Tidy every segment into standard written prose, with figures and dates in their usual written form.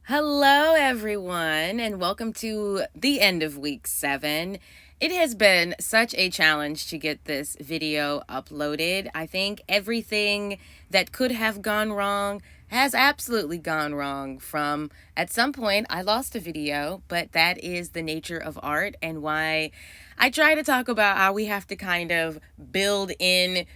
Hello, everyone, and welcome to the end of week 7. It has been such a challenge to get this video uploaded. I think everything that could have gone wrong has absolutely gone wrong. From at some point, I lost a video, but that is the nature of art and why I try to talk about how we have to kind of build in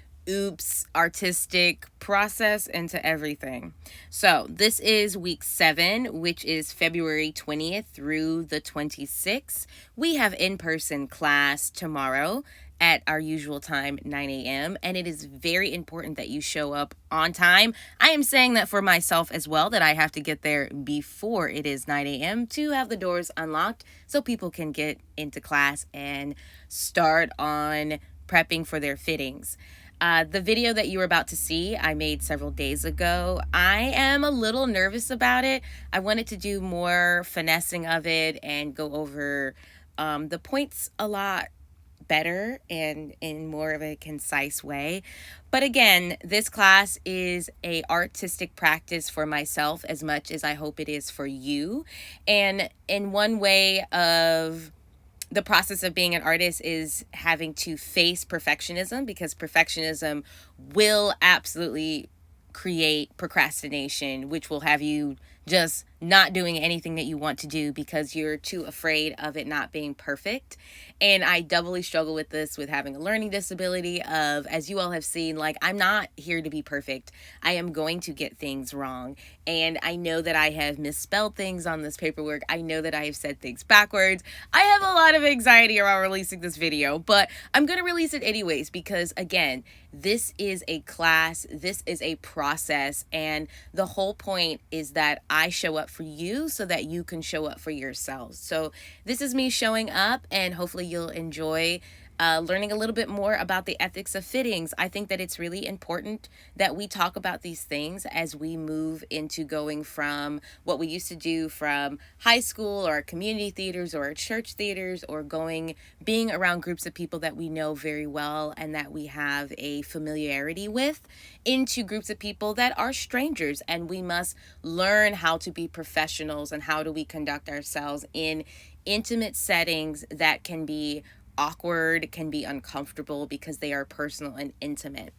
artistic process into everything. So, this is week 7, which is February 20th through the 26th. We have in person class tomorrow at our usual time, 9 a.m., and it is very important that you show up on time. I am saying that for myself as well, that I have to get there before it is 9 a.m. to have the doors unlocked so people can get into class and start on prepping for their fittings. The video that you were about to see, I made several days ago. I am a little nervous about it. I wanted to do more finessing of it and go over the points a lot better and in more of a concise way. But again, this class is a artistic practice for myself as much as I hope it is for you. And in one way of the process of being an artist is having to face perfectionism, because perfectionism will absolutely create procrastination, which will have you just not doing anything that you want to do because you're too afraid of it not being perfect. And I doubly struggle with this with having a learning disability of, as you all have seen, like, I'm not here to be perfect. I am going to get things wrong. And I know that I have misspelled things on this paperwork. I know that I have said things backwards. I have a lot of anxiety around releasing this video, but I'm going to release it anyways because, again, this is a class, this is a process, and the whole point is that I show up for you so that you can show up for yourselves. So this is me showing up, and hopefully you'll enjoy learning a little bit more about the ethics of fittings. I think that it's really important that we talk about these things as we move into going from what we used to do from high school or community theaters or church theaters, or being around groups of people that we know very well and that we have a familiarity with, into groups of people that are strangers, and we must learn how to be professionals and how do we conduct ourselves in intimate settings that can be awkward, can be uncomfortable because they are personal and intimate.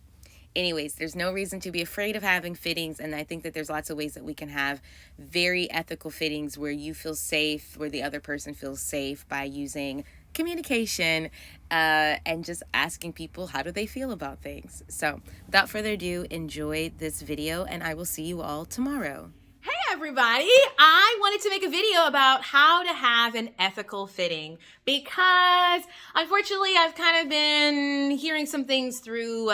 Anyways, there's no reason to be afraid of having fittings, and I think that there's lots of ways that we can have very ethical fittings where you feel safe, where the other person feels safe, by using communication and just asking people how do they feel about things. So without further ado, enjoy this video, and I will see you all tomorrow. Hey everybody, I wanted to make a video about how to have an ethical fitting because unfortunately I've kind of been hearing some things through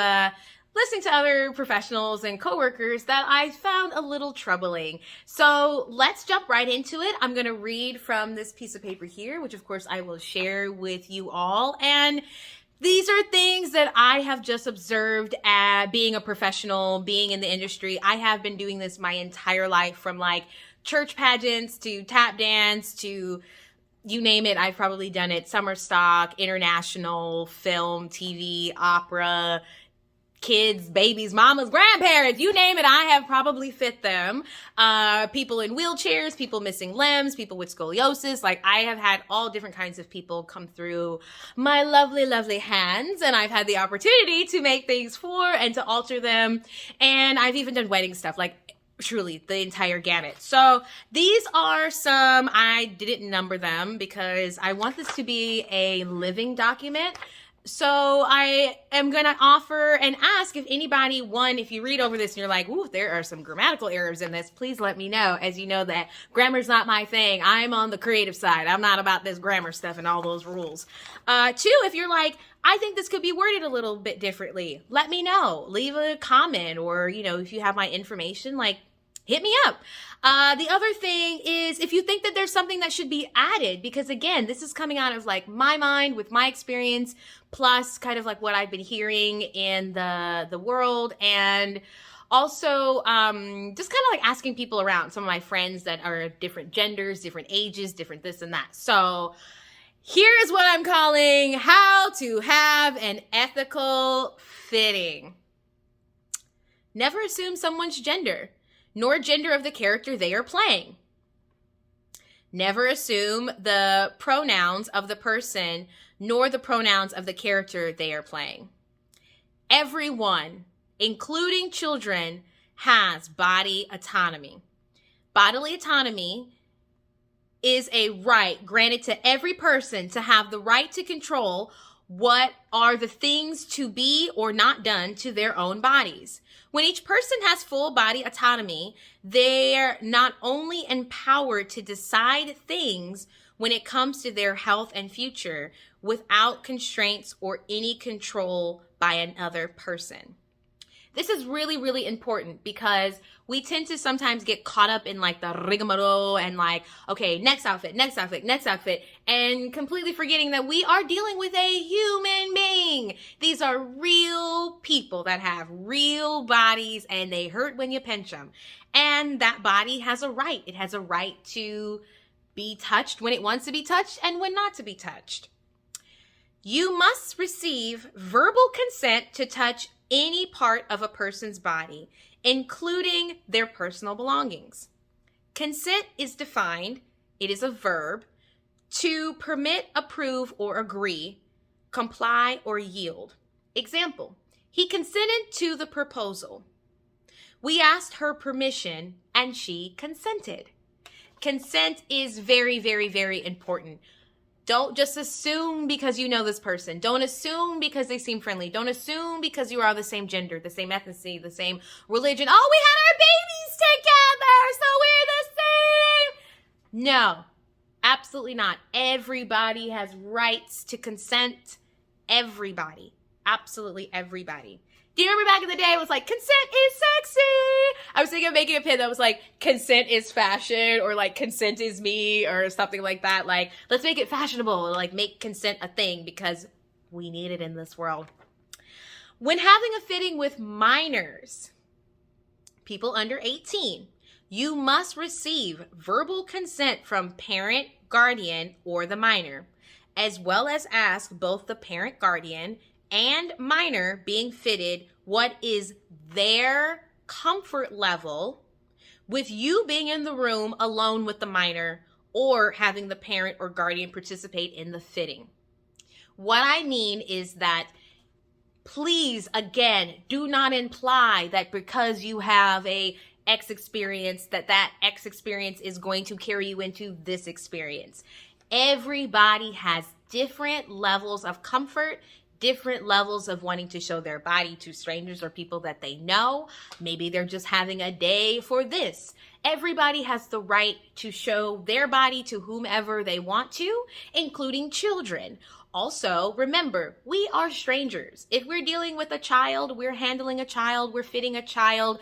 listening to other professionals and coworkers that I found a little troubling. So let's jump right into it. I'm going to read from this piece of paper here, which of course I will share with you all. And these are things that I have just observed at being a professional, being in the industry. I have been doing this my entire life, from like church pageants to tap dance to you name it. I've probably done it. Summer stock, international, film, TV, opera, kids, babies, mamas, grandparents, you name it, I have probably fit them. People in wheelchairs, people missing limbs, people with scoliosis. Like, I have had all different kinds of people come through my lovely, lovely hands, and I've had the opportunity to make things for and to alter them. And I've even done wedding stuff, like truly the entire gamut. So these are some, I didn't number them because I want this to be a living document. So I am going to offer and ask if anybody, one, if you read over this and you're like, ooh, there are some grammatical errors in this, please let me know. As you know that grammar's not my thing. I'm on the creative side. I'm not about this grammar stuff and all those rules. Two, if you're like, I think this could be worded a little bit differently, let me know. Leave a comment, or, you know, if you have my information, like, hit me up. The other thing is, if you think that there's something that should be added, because again, this is coming out of like my mind with my experience, plus kind of like what I've been hearing in the world, and also just kind of like asking people around, some of my friends that are different genders, different ages, different this and that. So here is what I'm calling how to have an ethical fitting. Never assume someone's gender, nor gender of the character they are playing. Never assume the pronouns of the person nor the pronouns of the character they are playing. Everyone, including children, has body autonomy. Bodily autonomy is a right granted to every person to have the right to control what are the things to be or not done to their own bodies. When each person has full body autonomy, they're not only empowered to decide things when it comes to their health and future without constraints or any control by another person. This is really, really important because we tend to sometimes get caught up in like the rigmarole and like, okay, next outfit, and completely forgetting that we are dealing with a human being. These are real people that have real bodies and they hurt when you pinch them. And that body has a right. It has a right to be touched when it wants to be touched and when not to be touched. You must receive verbal consent to touch any part of a person's body, including their personal belongings. Consent is defined, it is a verb, to permit, approve, or agree, comply, or yield. Example, he consented to the proposal. We asked her permission and she consented. Consent is very, very, very important. Don't just assume because you know this person. Don't assume because they seem friendly. Don't assume because you are the same gender, the same ethnicity, the same religion. Oh, we had our babies together, so we're the same. No, absolutely not. Everybody has rights to consent. Everybody. Absolutely everybody. Do you remember back in the day it was like, consent is sexy? I was thinking of making a pin that was like, consent is fashion, or like, consent is me, or something like that. Like, let's make it fashionable, like make consent a thing because we need it in this world. When having a fitting with minors, people under 18, you must receive verbal consent from parent, guardian, or the minor, as well as ask both the parent, guardian, and minor being fitted what is their comfort level with you being in the room alone with the minor or having the parent or guardian participate in the fitting. What I mean is that please, again, do not imply that because you have a X experience that X experience is going to carry you into this experience. Everybody has different levels of comfort, different levels of wanting to show their body to strangers or people that they know. Maybe they're just having a day for this. Everybody has the right to show their body to whomever they want to, including children. Also, remember, we are strangers. If we're dealing with a child, we're handling a child, we're fitting a child.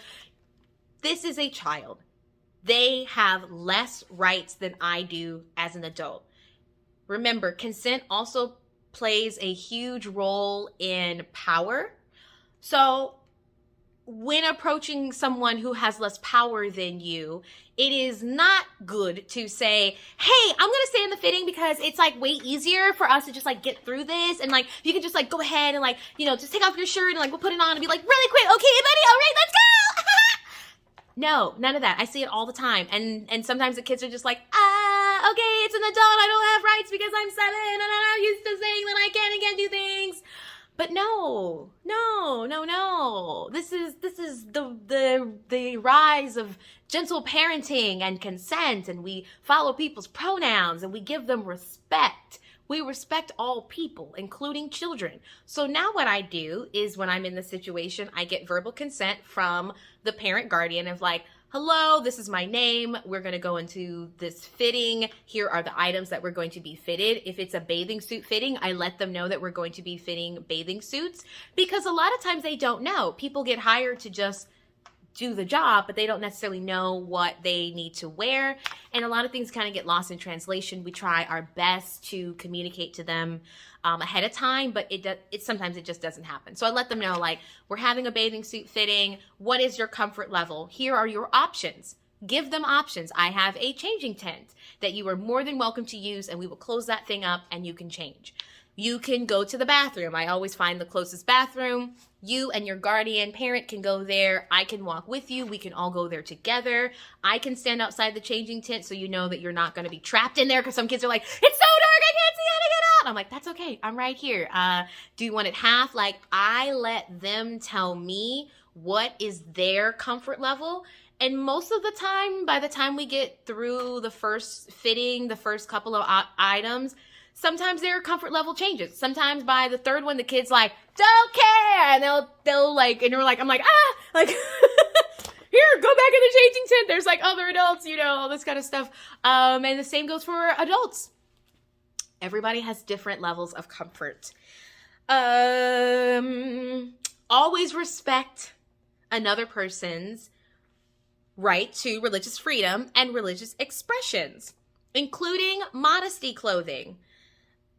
This is a child. They have less rights than I do as an adult. Remember, consent also plays a huge role in power. So when approaching someone who has less power than you, it is not good to say, hey, I'm going to stay in the fitting because it's like way easier for us to just like get through this. And like, you can just like go ahead and like, you know, just take off your shirt and like we'll put it on and be like really quick. Okay, buddy. All right, let's go. No, none of that. I see it all the time. And sometimes the kids are just like, okay, it's an adult. I don't have rights because I'm 7 and I'm not used to saying that I can and can't do things. But no. This is the rise of gentle parenting and consent, and we follow people's pronouns and we give them respect. We respect all people, including children. So now what I do is when I'm in the situation, I get verbal consent from the parent guardian of like, hello, this is my name. We're going to go into this fitting. Here are the items that we're going to be fitted. If it's a bathing suit fitting, I let them know that we're going to be fitting bathing suits because a lot of times they don't know. People get hired to just do the job, but they don't necessarily know what they need to wear. And a lot of things kind of get lost in translation. We try our best to communicate to them ahead of time, but sometimes it just doesn't happen. So I let them know, like, we're having a bathing suit fitting. What is your comfort level? Here are your options. Give them options. I have a changing tent that you are more than welcome to use, and we will close that thing up and you can change. You can go to the bathroom. I always find the closest bathroom. You and your guardian parent can go there. I can walk with you. We can all go there together. I can stand outside the changing tent so you know that you're not going to be trapped in there, because some kids are like, it's so dark, I can't see how to get out. I'm like, that's okay. I'm right here. Do you want it half? Like, I let them tell me what is their comfort level. And most of the time, by the time we get through the first fitting, the first couple of items, sometimes their comfort level changes. Sometimes by the third one, the kid's like, don't care. And they'll like, and you're like, I'm like, like, here, go back in the changing tent. There's like other adults, you know, all this kind of stuff. And the same goes for adults. Everybody has different levels of comfort. Always respect another person's right to religious freedom and religious expressions, including modesty clothing,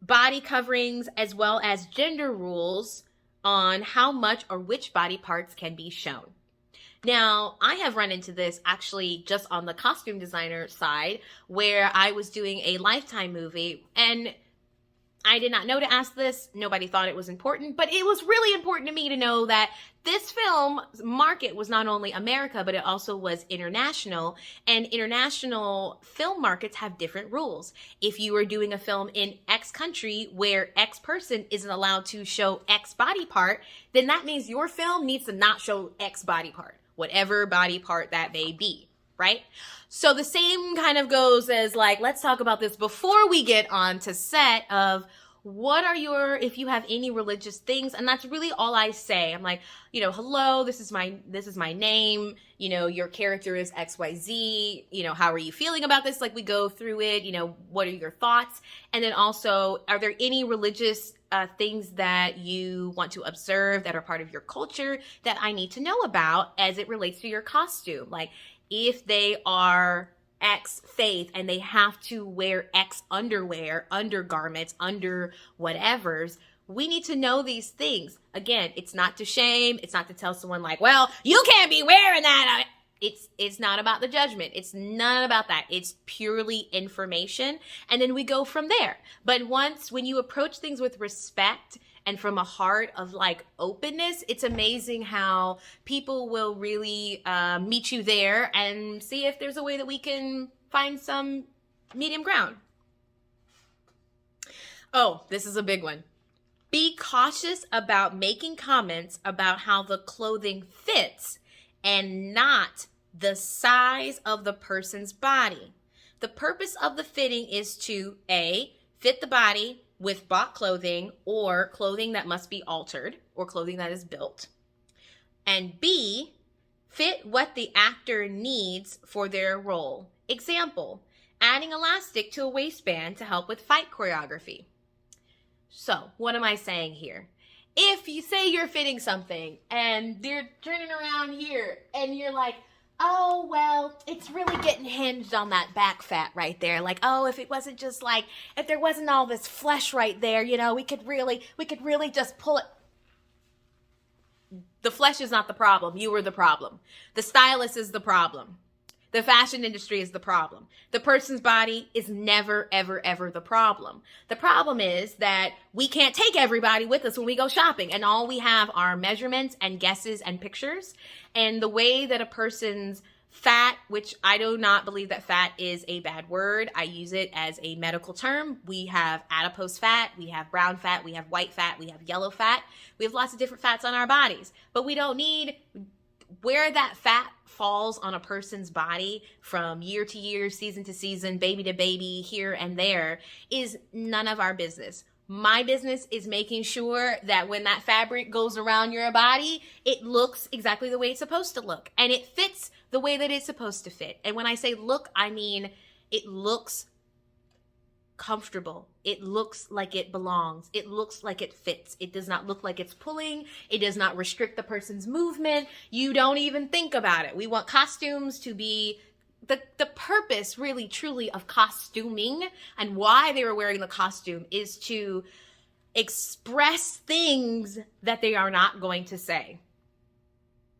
body coverings, as well as gender rules on how much or which body parts can be shown. Now, I have run into this actually just on the costume designer side, where I was doing a Lifetime movie, and I did not know to ask this. Nobody thought it was important, but it was really important to me to know that this film market was not only America, but it also was international, and international film markets have different rules. If you are doing a film in X country where X person isn't allowed to show X body part, then that means your film needs to not show X body part, whatever body part that may be, right? So the same kind of goes as like, let's talk about this before we get on to set of what are your, if you have any religious things. And that's really all I say. I'm like, you know, hello, this is my name, you know, your character is XYZ, you know, how are you feeling about this? Like, we go through it, you know, what are your thoughts? And then also, are there any religious things that you want to observe that are part of your culture that I need to know about as it relates to your costume? Like, if they are X faith and they have to wear X underwear, undergarments, under whatevers, we need to know these things. Again, it's not to shame. It's not to tell someone like, well, you can't be wearing that. It's not about the judgment. It's not about that. It's purely information. And then we go from there. But when you approach things with respect and from a heart of like openness, it's amazing how people will really meet you there and see if there's a way that we can find some medium ground. Oh, this is a big one. Be cautious about making comments about how the clothing fits and not the size of the person's body. The purpose of the fitting is to A, fit the body with bought clothing or clothing that must be altered or clothing that is built. And B, fit what the actor needs for their role. Example, adding elastic to a waistband to help with fight choreography. So, what am I saying here? If you say you're fitting something and they're turning around here and you're like, oh, well, it's really getting hinged on that back fat right there. Like, oh, if it wasn't just like, if there wasn't all this flesh right there, you know, we could really just pull it. The flesh is not the problem. You were the problem. The stylist is the problem. The fashion industry is the problem. The person's body is never, ever, ever the problem. The problem is that we can't take everybody with us when we go shopping, and all we have are measurements and guesses and pictures. And the way that a person's fat, which I do not believe that fat is a bad word. I use it as a medical term. We have adipose fat, we have brown fat, we have white fat, we have yellow fat. We have lots of different fats on our bodies, but we don't need where that fat falls on a person's body from year to year, season to season, baby to baby, here and there, is none of our business. My business is making sure that when that fabric goes around your body, it looks exactly the way it's supposed to look. And it fits the way that it's supposed to fit. And when I say look, I mean it looks comfortable. It looks like it belongs. It looks like it fits. It does not look like it's pulling. It does not restrict the person's movement. You don't even think about it. We want costumes to be the purpose really truly of costuming and why they were wearing the costume is to express things that they are not going to say.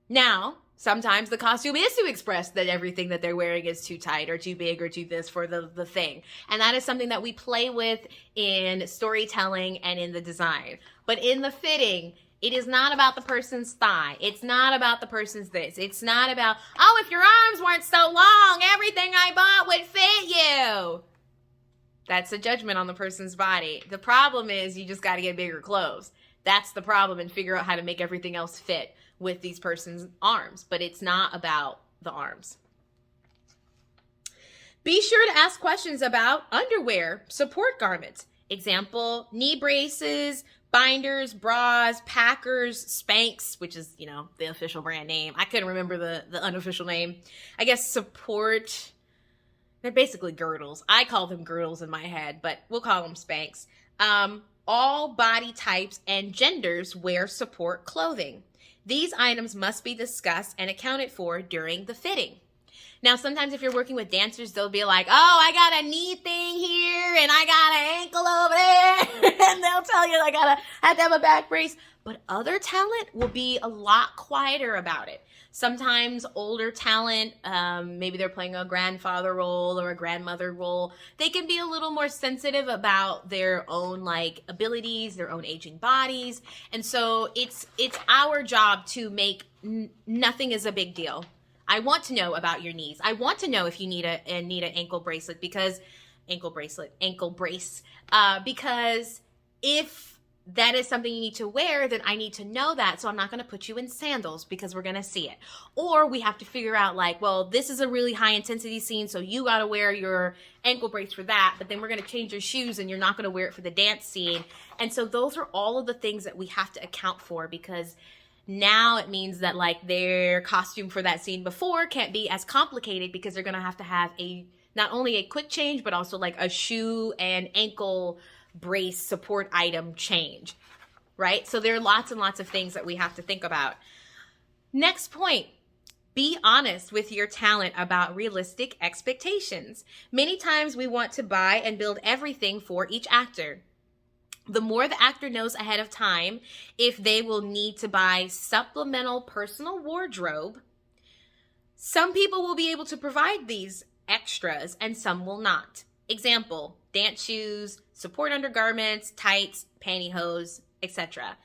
Now, Sometimes the costume is to express that everything that they're wearing is too tight or too big or too this for the thing. And that is something that we play with in storytelling and in the design. But in the fitting, it is not about the person's thigh. It's not about the person's this. It's not about, oh, if your arms weren't so long, everything I bought would fit you. That's a judgment on the person's body. The problem is you just got to get bigger clothes. That's the problem, and figure out how to make everything else fit with these person's arms. But it's not about the arms. Be sure to ask questions about underwear, support garments. Example, knee braces, binders, bras, Packers, Spanx, which is, the official brand name. I couldn't remember the unofficial name. I guess support. They're basically girdles. I call them girdles in my head, but we'll call them Spanx. All body types and genders wear support clothing. These items must be discussed and accounted for during the fitting. Now, sometimes if you're working with dancers, they'll be like, oh, I got a knee thing here and I got an ankle over there. And they'll tell you I have to have a back brace. But other talent will be a lot quieter about it. Sometimes older talent, maybe they're playing a grandfather role or a grandmother role, they can be a little more sensitive about their own abilities, their own aging bodies. And so it's our job to make nothing is a big deal. I want to know about your knees. I want to know if you need an ankle brace, because if that is something you need to wear, then I need to know that. So I'm not going to put you in sandals because we're going to see it. Or we have to figure out this is a really high intensity scene, so you got to wear your ankle brace for that, but then we're going to change your shoes and you're not going to wear it for the dance scene. And so those are all of the things that we have to account for, because now it means that their costume for that scene before can't be as complicated, because they're going to have not only a quick change, but also a shoe and ankle brace support item change, right? So there are lots and lots of things that we have to think about. Next point, be honest with your talent about realistic expectations. Many times we want to buy and build everything for each actor. The more the actor knows ahead of time if they will need to buy supplemental personal wardrobe, some people will be able to provide these extras and some will not. Example, dance shoes, support undergarments, tights, pantyhose, etc.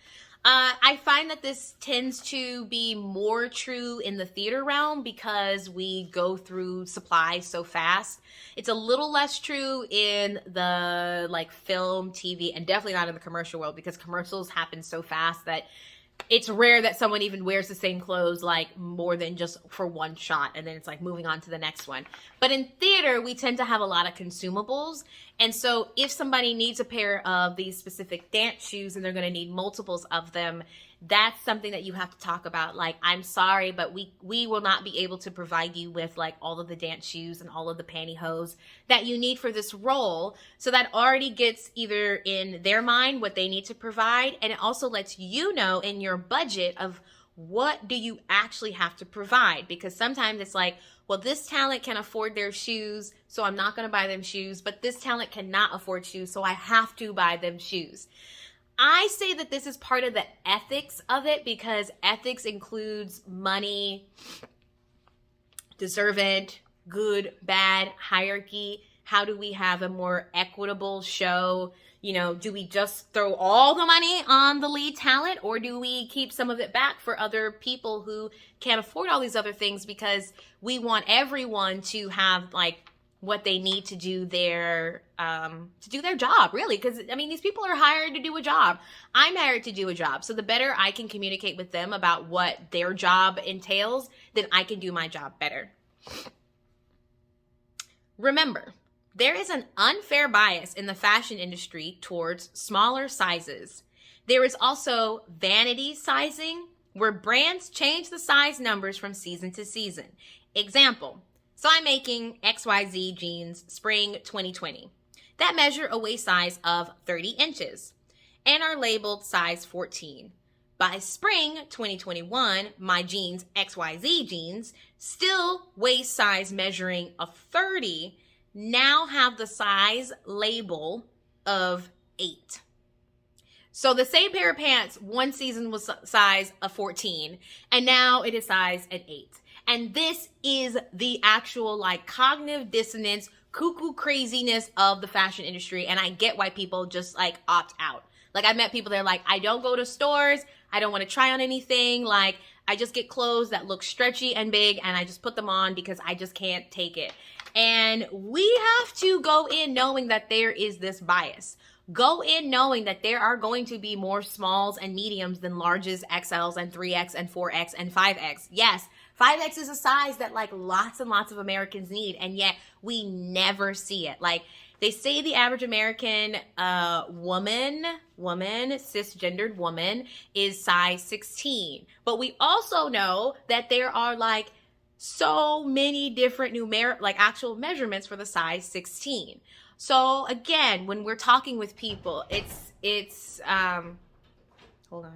I find that this tends to be more true in the theater realm because we go through supplies so fast. It's a little less true in the film, TV, and definitely not in the commercial world, because commercials happen so fast that it's rare that someone even wears the same clothes more than just for one shot, and then it's moving on to the next one. But in theater, we tend to have a lot of consumables, and so if somebody needs a pair of these specific dance shoes and they're going to need multiples of them, that's something that you have to talk about. I'm sorry, but we will not be able to provide you with all of the dance shoes and all of the pantyhose that you need for this role. So that already gets either in their mind what they need to provide, and it also lets you know in your budget of what do you actually have to provide. Because sometimes it's well, this talent can afford their shoes, so I'm not going to buy them shoes, but this talent cannot afford shoes, so I have to buy them shoes. I say that this is part of the ethics of it, because ethics includes money, deserved, good, bad, hierarchy. How do we have a more equitable show? Do we just throw all the money on the lead talent, or do we keep some of it back for other people who can't afford all these other things, because we want everyone to have what they need to do their job, really? Because these people are hired to do a job. I'm hired to do a job. So the better I can communicate with them about what their job entails, then I can do my job better. Remember, there is an unfair bias in the fashion industry towards smaller sizes. There is also vanity sizing, where brands change the size numbers from season to season. Example, so I'm making XYZ jeans spring 2020 that measure a waist size of 30 inches and are labeled size 14. By spring 2021, my jeans, XYZ jeans, still waist size measuring a 30, now have the size label of 8. So the same pair of pants, one season was size a 14, and now it is size an 8. And this is the actual like cognitive dissonance, cuckoo craziness of the fashion industry. And I get why people just like opt out. Like I met people that are like, I don't go to stores. I don't want to try on anything. Like I just get clothes that look stretchy and big and I just put them on because I just can't take it. And we have to go in knowing that there is this bias. Go in knowing that there are going to be more smalls and mediums than larges, XLs, and 3X, and 4X, and 5X. Yes, 5X is a size that like lots and lots of Americans need, and yet we never see it. Like they say the average American woman, cisgendered woman is size 16. But we also know that there are like so many different actual measurements for the size 16. So again, when we're talking with people, it's hold on.